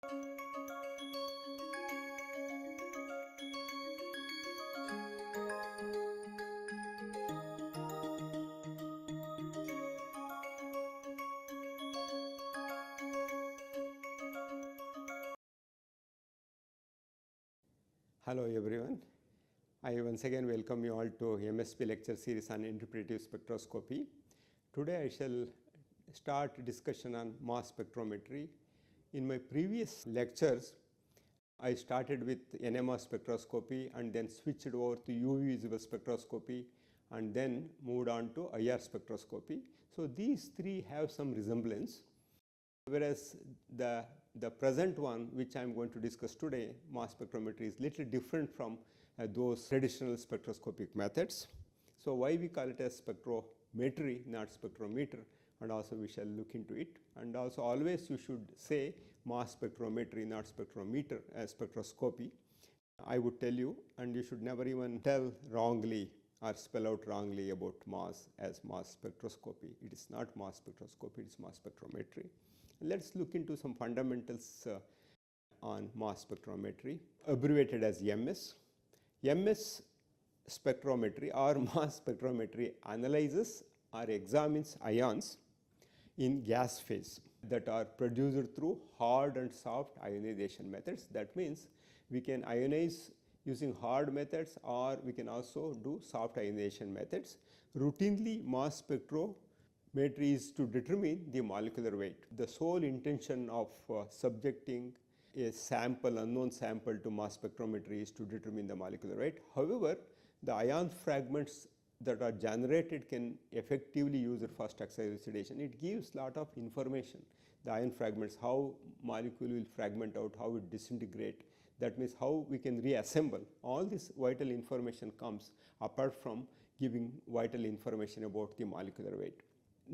Hello everyone. I once again welcome you all to MSP lecture series on interpretive spectroscopy. Today I shall start discussion on mass spectrometry. In my previous lectures, I started with NMR spectroscopy and then switched over to UV visible spectroscopy and then moved on to IR spectroscopy. So these three have some resemblance, whereas the present one which I am going to discuss today, mass spectrometry, is little different from those traditional spectroscopic methods. So why we call it as spectrometry, not spectrometer, and also we shall look into it. And also always you should say mass spectrometry, not spectrometer, as spectroscopy. I would tell you, and you should never even tell wrongly or spell out wrongly about mass as mass spectroscopy. It is not mass spectroscopy, it is mass spectrometry. Let's look into some fundamentals on mass spectrometry, abbreviated as MS. MS spectrometry or mass spectrometry analyzes or examines ions in gas phase that are produced through hard and soft ionization methods. That means we can ionize using hard methods, or we can also do soft ionization methods. Routinely, mass spectrometry is to determine the molecular weight. The sole intention of subjecting a sample, unknown sample, to mass spectrometry is to determine the molecular weight. However, the ion fragments that are generated can effectively use it for structural elucidation. It gives lot of information. The ion fragments, how molecule will fragment out, how it disintegrate. That means how we can reassemble. All this vital information comes apart from giving vital information about the molecular weight.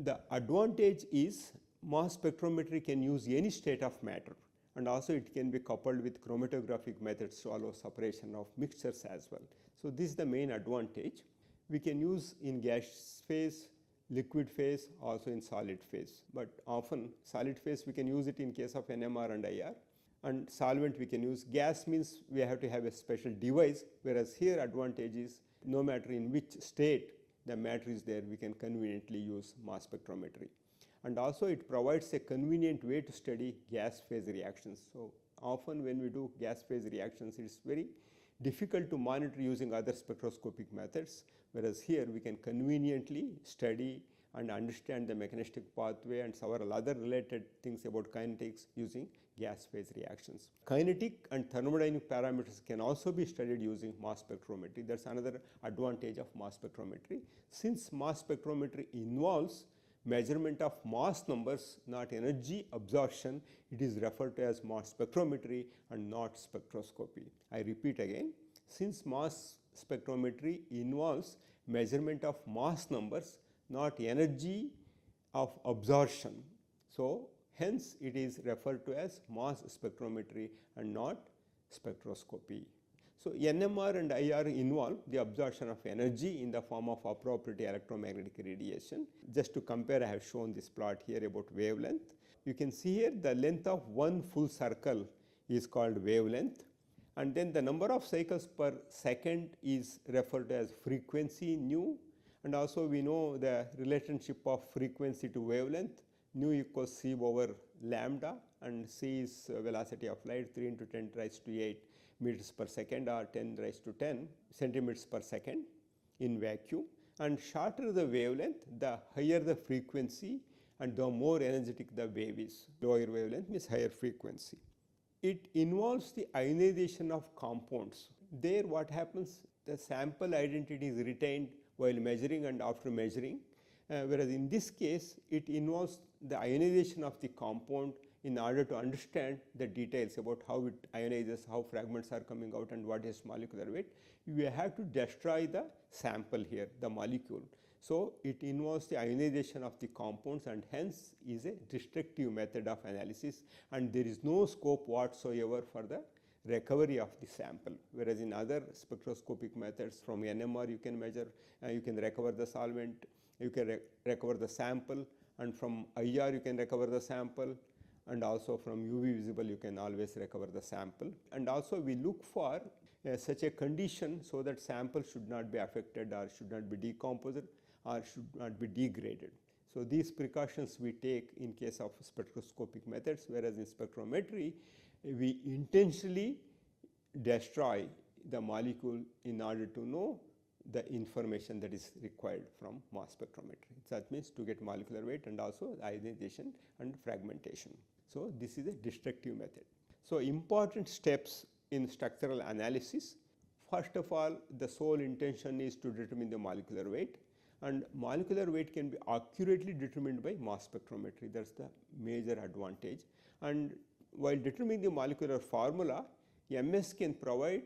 The advantage is mass spectrometry can use any state of matter, and also it can be coupled with chromatographic methods to allow separation of mixtures as well. So this is the main advantage. We can use in gas phase, liquid phase, also in solid phase. But often solid phase we can use it in case of NMR and IR. And solvent we can use. Gas means we have to have a special device, whereas here advantage is no matter in which state the matter is there, we can conveniently use mass spectrometry. And also it provides a convenient way to study gas phase reactions. So often when we do gas phase reactions, it is very difficult to monitor using other spectroscopic methods, whereas here we can conveniently study and understand the mechanistic pathway and several other related things about kinetics using gas phase reactions. Kinetic and thermodynamic parameters can also be studied using mass spectrometry. That's another advantage of mass spectrometry. Since mass spectrometry involves measurement of mass numbers, not energy absorption, it is referred to as mass spectrometry and not spectroscopy. I repeat again, since mass spectrometry involves measurement of mass numbers, not energy of absorption, so hence it is referred to as mass spectrometry and not spectroscopy. So NMR and IR involve the absorption of energy in the form of appropriate electromagnetic radiation. Just to compare, I have shown this plot here about wavelength. You can see here the length of one full circle is called wavelength, and then the number of cycles per second is referred to as frequency nu. And also we know the relationship of frequency to wavelength. Nu equals c over lambda, and c is velocity of light, 3 into 10 raised to 8 meters per second, or 10 raised to 10 centimeters per second in vacuum. And shorter the wavelength, the higher the frequency and the more energetic the wave is. Lower wavelength means higher frequency. It involves the ionization of compounds. There what happens, the sample identity is retained while measuring and after measuring, whereas in this case it involves the ionization of the compound in order to understand the details about how it ionizes, how fragments are coming out, and what is molecular weight. You have to destroy the sample here, the molecule. So it involves the ionization of the compounds and hence is a destructive method of analysis, and there is no scope whatsoever for the recovery of the sample, whereas in other spectroscopic methods from NMR you can measure, you can recover the solvent, you can recover the sample, and from IR you can recover the sample, and also from UV visible you can always recover the sample. And also we look for such a condition so that sample should not be affected or should not be decomposed or should not be degraded. So these precautions we take in case of spectroscopic methods, whereas in spectrometry we intentionally destroy the molecule in order to know the information that is required from mass spectrometry. That means to get molecular weight and also ionization and fragmentation. So this is a destructive method. So important steps in structural analysis. First of all, the sole intention is to determine the molecular weight, and molecular weight can be accurately determined by mass spectrometry. That's the major advantage. And while determining the molecular formula, MS can provide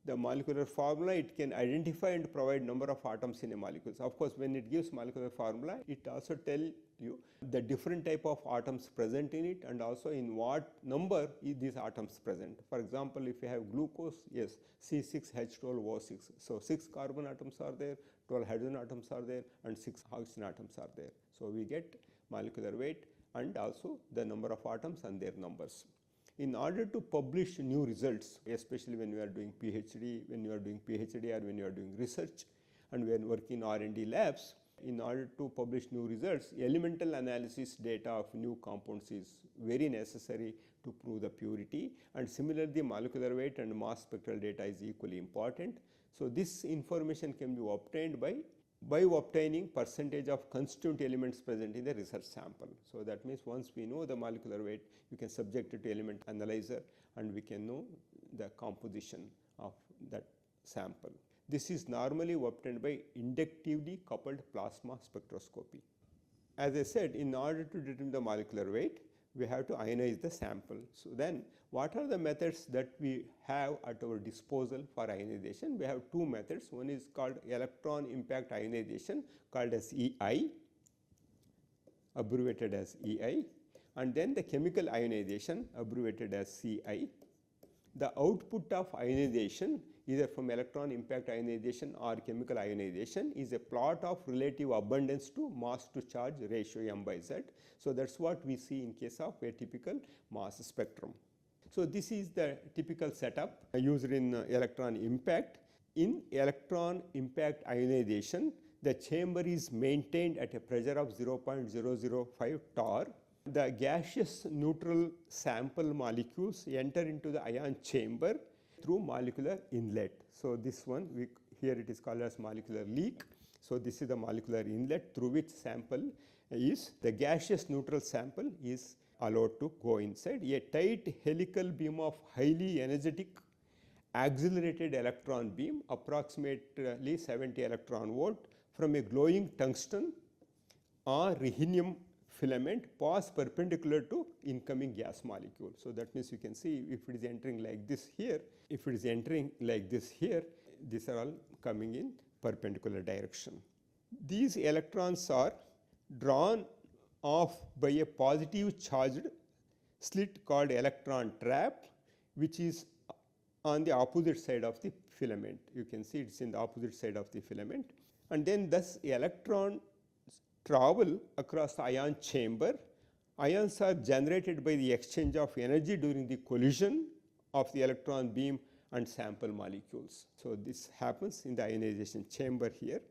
the molecular formula. It can identify and provide number of atoms in a molecule. Of course, when it gives molecular formula, it also tell you the different type of atoms present in it and also in what number is these atoms present. For example, if you have glucose, yes, C6H12O6. So 6 carbon atoms are there, 12 hydrogen atoms are there, and 6 oxygen atoms are there. So we get molecular weight and also the number of atoms and their numbers. In order to publish new results, especially when you are doing PhD, or when you are doing research and when working in R&D labs, in order to publish new results, elemental analysis data of new compounds is very necessary to prove the purity, and similarly molecular weight and mass spectral data is equally important. So this information can be obtained by obtaining percentage of constituent elements present in the research sample. So that means once we know the molecular weight, we can subject it to element analyzer and we can know the composition of that sample. This is normally obtained by inductively coupled plasma spectroscopy. As I said, in order to determine the molecular weight, we have to ionize the sample. So then what are the methods that we have at our disposal for ionization? We have two methods. One is called electron impact ionization, called as EI, abbreviated as EI, and then the chemical ionization, abbreviated as CI. The output of ionization, either from electron impact ionization or chemical ionization, is a plot of relative abundance to mass to charge ratio m/z. So that's what we see in case of a typical mass spectrum. So this is the typical setup used in electron impact. In electron impact ionization, the chamber is maintained at a pressure of 0.005 torr. The gaseous neutral sample molecules enter into the ion chamber through molecular inlet. So this one, here it is called as molecular leak. So this is the molecular inlet through which sample is, the gaseous neutral sample is allowed to go inside. A tight helical beam of highly energetic accelerated electron beam, approximately 70 electron volt, from a glowing tungsten or rhenium filament pass perpendicular to incoming gas molecule. So that means you can see if it is entering like this here, if it is entering like this here, these are all coming in perpendicular direction. These electrons are drawn off by a positive charged slit called electron trap, which is on the opposite side of the filament. You can see it's in the opposite side of the filament, and then thus electron travel across the ion chamber. Ions are generated by the exchange of energy during the collision of the electron beam and sample molecules. So this happens in the ionization chamber here.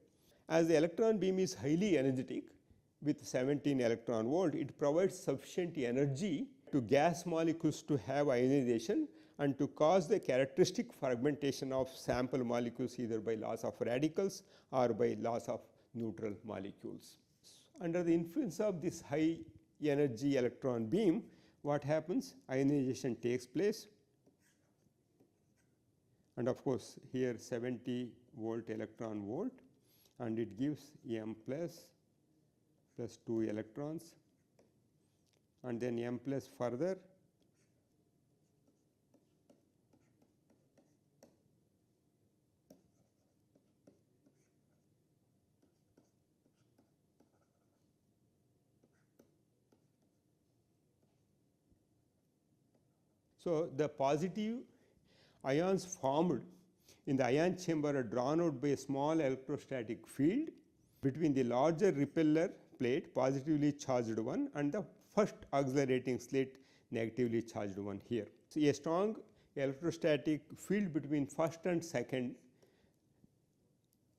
As the electron beam is highly energetic with 17 electron volt, it provides sufficient energy to gas molecules to have ionization and to cause the characteristic fragmentation of sample molecules either by loss of radicals or by loss of neutral molecules. Under the influence of this high energy electron beam, what happens? Ionization takes place, and of course here 70 volt electron volt, and it gives M plus 2 electrons, and then M plus further, so the positive ions formed in the ion chamber are drawn out by a small electrostatic field between the larger repeller plate, positively charged one, and the first accelerating slit, negatively charged one here. So, a strong electrostatic field between first and second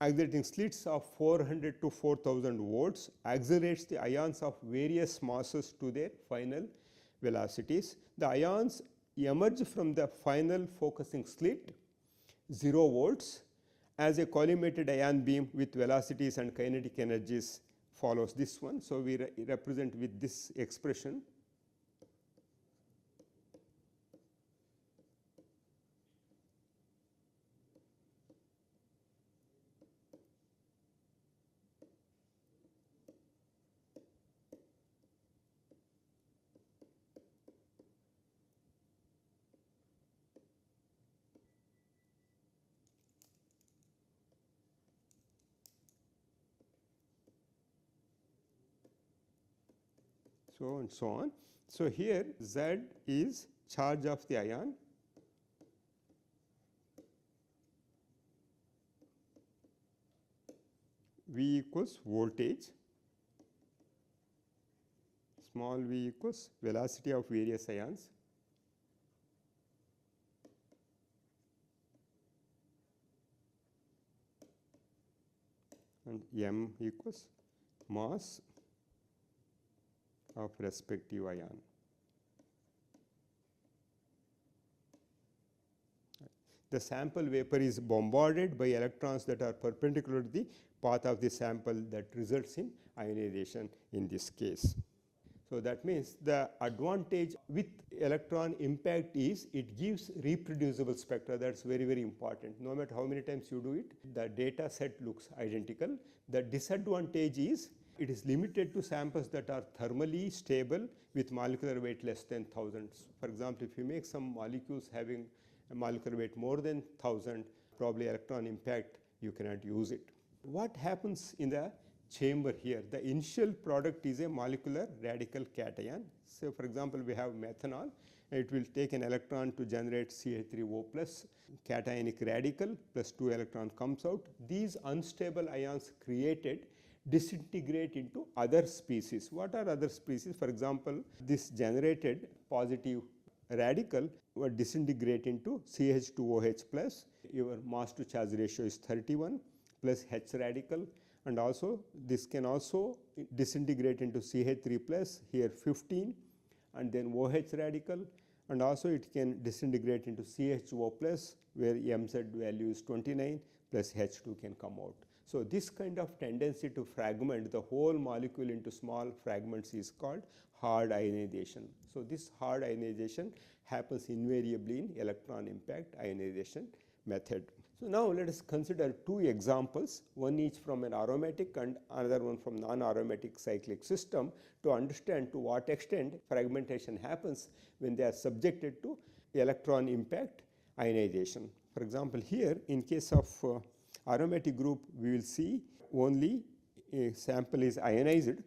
accelerating slits of 400 to 4000 volts accelerates the ions of various masses to their final velocities. The ions emerge from the final focusing slit 0 volts as a collimated ion beam with velocities and kinetic energies follows this one. So, we represent with this expression. So and so on. So, here Z is charge of the ion, V equals voltage, small v equals velocity of various ions, and m equals mass of respective ion. The sample vapor is bombarded by electrons that are perpendicular to the path of the sample that results in ionization in this case. So, that means the advantage with electron impact is it gives reproducible spectra. That is very, very important. No matter how many times you do it, the data set looks identical. The disadvantage is it is limited to samples that are thermally stable with molecular weight less than thousands. For example, if you make some molecules having a molecular weight more than 1000, probably electron impact, you cannot use it. What happens in the chamber here? The initial product is a molecular radical cation. So, for example, we have methanol. It will take an electron to generate CH3O plus cationic radical plus 2 electron comes out. These unstable ions created disintegrate into other species. What are other species? For example, this generated positive radical will disintegrate into CH2OH plus, your mass to charge ratio is 31 plus H radical, and also this can also disintegrate into CH3 plus, here 15, and then OH radical, and also it can disintegrate into CHO plus, where MZ value is 29 plus H2 can come out. So, this kind of tendency to fragment the whole molecule into small fragments is called hard ionization. So, this hard ionization happens invariably in electron impact ionization method. So, now let us consider two examples, one each from an aromatic and another one from non-aromatic cyclic system, to understand to what extent fragmentation happens when they are subjected to electron impact ionization. For example, here in case of aromatic group, we will see only a sample is ionized.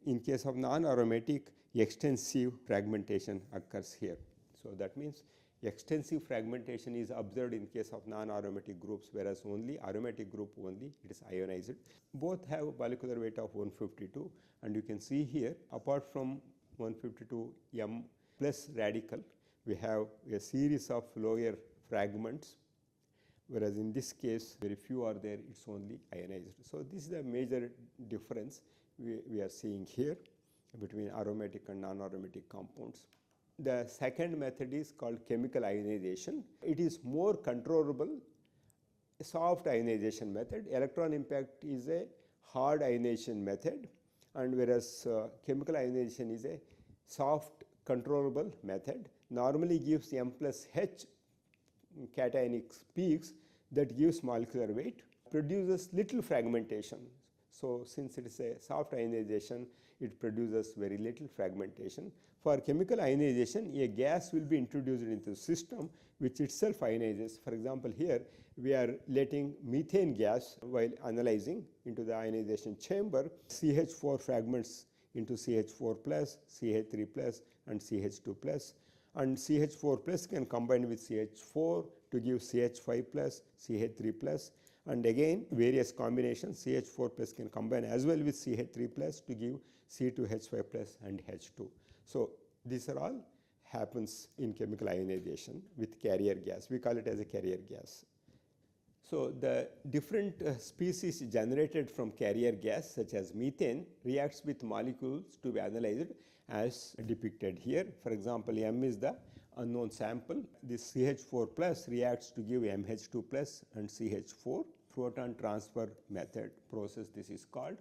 In case of non-aromatic, extensive fragmentation occurs here. So, that means extensive fragmentation is observed in case of non-aromatic groups, whereas only aromatic group only it is ionized. Both have molecular weight of 152, and you can see here apart from 152 M plus radical, we have a series of lower fragments, whereas in this case very few are there, it is only ionized. So, this is the major difference we are seeing here between aromatic and non-aromatic compounds. The second method is called chemical ionization. It is more controllable, soft ionization method. Electron impact is a hard ionization method, and whereas chemical ionization is a soft controllable method. Normally gives M plus H cationic peaks that gives molecular weight, produces little fragmentation. So, since it is a soft ionization, it produces very little fragmentation. For chemical ionization, a gas will be introduced into the system which itself ionizes. For example, here we are letting methane gas while analyzing into the ionization chamber, CH4 fragments into CH4 plus, CH3 plus and CH2 plus, and CH4 plus can combine with CH4 to give CH5 plus, CH3 plus, and again various combinations. CH4 plus can combine as well with CH3 plus to give C2H5 plus and H2. So these are all happens in chemical ionization with carrier gas. We call it as a carrier gas. So the different species generated from carrier gas such as methane reacts with molecules to be analyzed as depicted here. For example, M is the unknown sample. This CH4 plus reacts to give MH2 plus and CH4. Proton transfer method process this is called.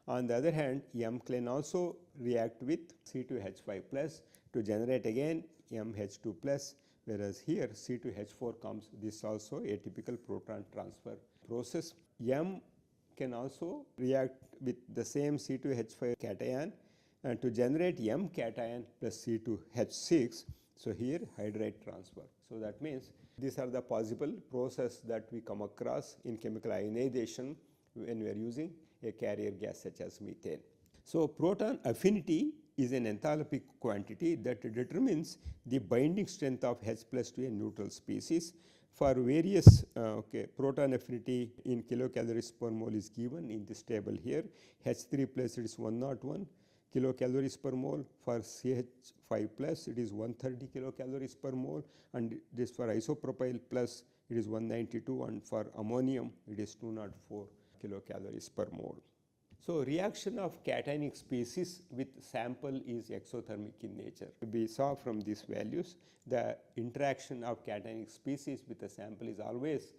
On the other hand, M can also react with C2H5 plus to generate again MH2 plus, whereas here C2H4 comes. This is also a typical proton transfer process. M can also react with the same C2H5 cation and to generate M cation plus C2H6. So here hydride transfer. So that means these are the possible process that we come across in chemical ionization when we are using a carrier gas such as methane. So proton affinity is an enthalpic quantity that determines the binding strength of H plus to a neutral species. For various proton affinity in kilocalories per mole is given in this table here. H3 plus it is 101 kilocalories per mole. For CH5 plus it is 130 kilocalories per mole, and this for isopropyl plus it is 192, and for ammonium it is 204 kilocalories per mole. So reaction of cationic species with sample is exothermic in nature. We saw from these values the interaction of cationic species with the sample is always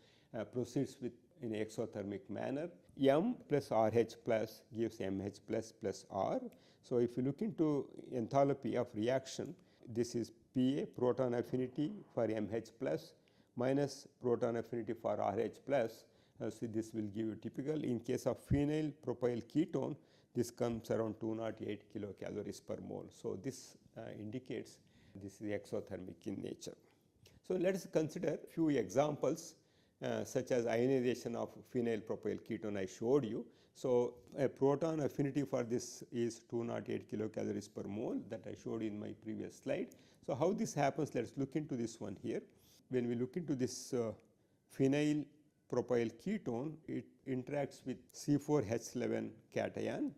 proceeds with in exothermic manner. M plus RH plus gives MH plus R. So if you look into enthalpy of reaction, this is PA, proton affinity for MH plus minus proton affinity for RH plus. So this will give you typical. In case of phenyl propyl ketone, this comes around 208 kilocalories per mole. So this indicates this is exothermic in nature. So let us consider few examples such as ionization of phenyl propyl ketone I showed you. So a proton affinity for this is 208 kilocalories per mole that I showed in my previous slide. So how this happens, let us look into this one here. When we look into this phenyl propyl ketone, it interacts with C4H11 cation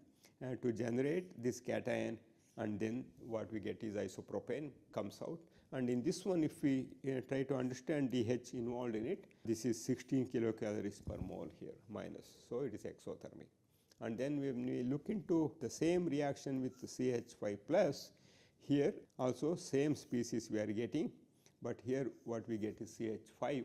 to generate this cation, and then what we get is isopropane comes out. And in this one, if we try to understand the H involved in it, this is 16 kilocalories per mole here minus, so it is exothermic. And then when we look into the same reaction with the CH5 plus, here also same species we are getting, but here what we get is CH5.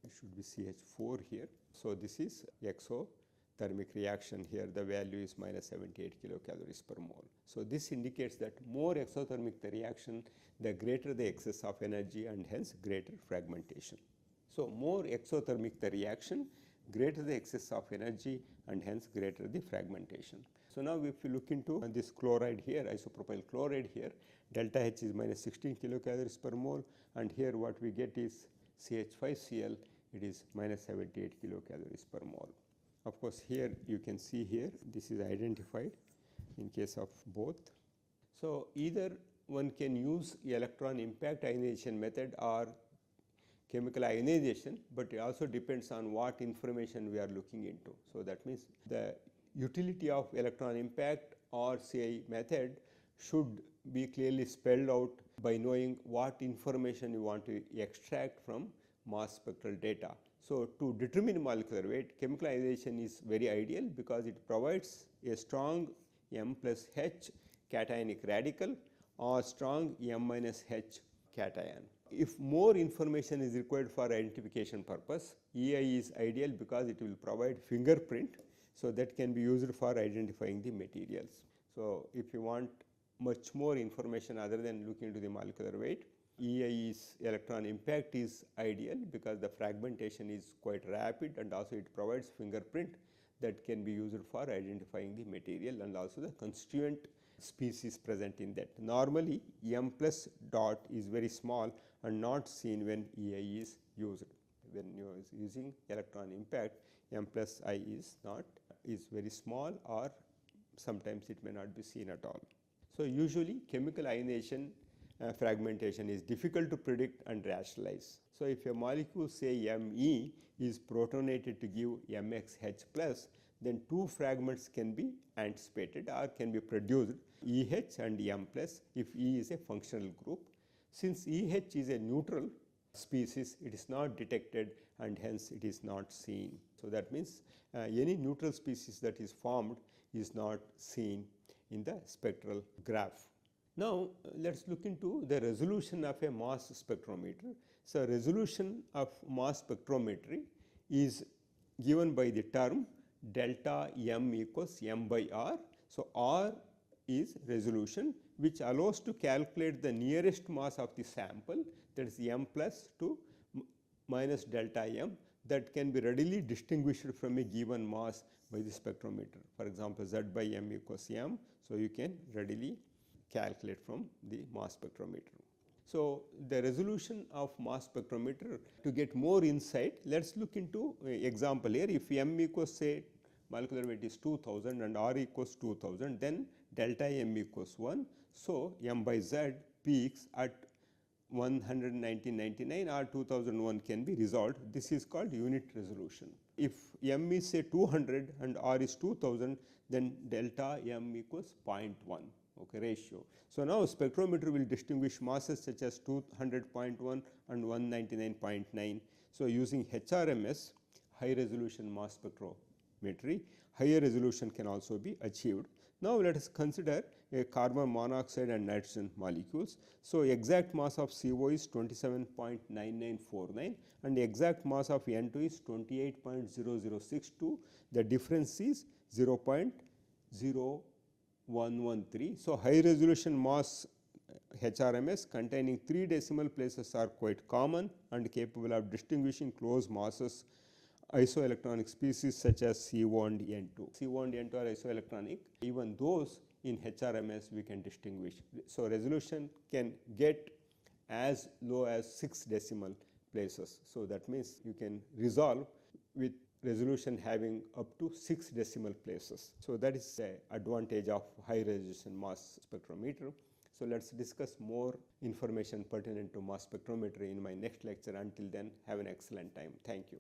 It should be CH4 here. So this is exothermic reaction here. The value is minus 78 kilocalories per mole. So this indicates that more exothermic the reaction, the greater the excess of energy and hence greater fragmentation. So more exothermic the reaction, greater the excess of energy and hence greater the fragmentation. So now if you look into this chloride here, isopropyl chloride here, delta H is minus 16 kilocalories per mole, and here what we get is CH5Cl, it is minus 78 kilocalories per mole. Of course, here you can see here this is identified in case of both. So either one can use electron impact ionization method or chemical ionization, but it also depends on what information we are looking into. So that means the utility of electron impact or CI method should be clearly spelled out by knowing what information you want to extract from mass spectral data. So to determine molecular weight, chemical ionization is very ideal because it provides a strong M plus H cationic radical or strong M minus H cation. If more information is required for identification purpose, EI is ideal because it will provide fingerprint, so that can be used for identifying the materials. So if you want much more information other than looking into the molecular weight, EI is electron impact is ideal because the fragmentation is quite rapid and also it provides fingerprint that can be used for identifying the material and also the constituent species present in that. Normally M plus dot is very small and not seen when EI is used. When you are using electron impact, M plus I is very small, or sometimes it may not be seen at all. So usually chemical ionization fragmentation is difficult to predict and rationalize. So if a molecule say Me is protonated to give MXH plus, then two fragments can be anticipated or can be produced EH and M plus if E is a functional group. Since EH is a neutral species, it is not detected and hence it is not seen. So that means any neutral species that is formed is not seen in the spectral graph. Now let us look into the resolution of a mass spectrometer. So resolution of mass spectrometry is given by the term delta M equals M by R. So R is resolution, which allows to calculate the nearest mass of the sample, that is M plus to minus delta M, that can be readily distinguished from a given mass by the spectrometer. For example, Z by M equals M, so you can readily calculate from the mass spectrometer. So the resolution of mass spectrometer, to get more insight, let us look into example here. If M equals, say, molecular weight is 2000 and R equals 2000, then delta M equals 1. So M by Z peaks at 119.99 or 2001 can be resolved. This is called unit resolution. If M is, say, 200 and R is 2000, then delta M equals 0.1. Okay, ratio. So now spectrometer will distinguish masses such as 200.1 and 199.9. So using HRMS, high resolution mass spectrometry, higher resolution can also be achieved. Now let us consider a carbon monoxide and nitrogen molecules. So exact mass of CO is 27.9949 and the exact mass of N2 is 28.0062. The difference is 0.0113. So high resolution mass HRMS containing 3 decimal places are quite common and capable of distinguishing close masses isoelectronic species such as CO and N2. CO and N2 are isoelectronic. Even those in HRMS we can distinguish. So resolution can get as low as 6 decimal places. So that means you can resolve with resolution having up to 6 decimal places. So that is the advantage of high resolution mass spectrometer. So let us discuss more information pertinent to mass spectrometry in my next lecture. Until then, have an excellent time. Thank you.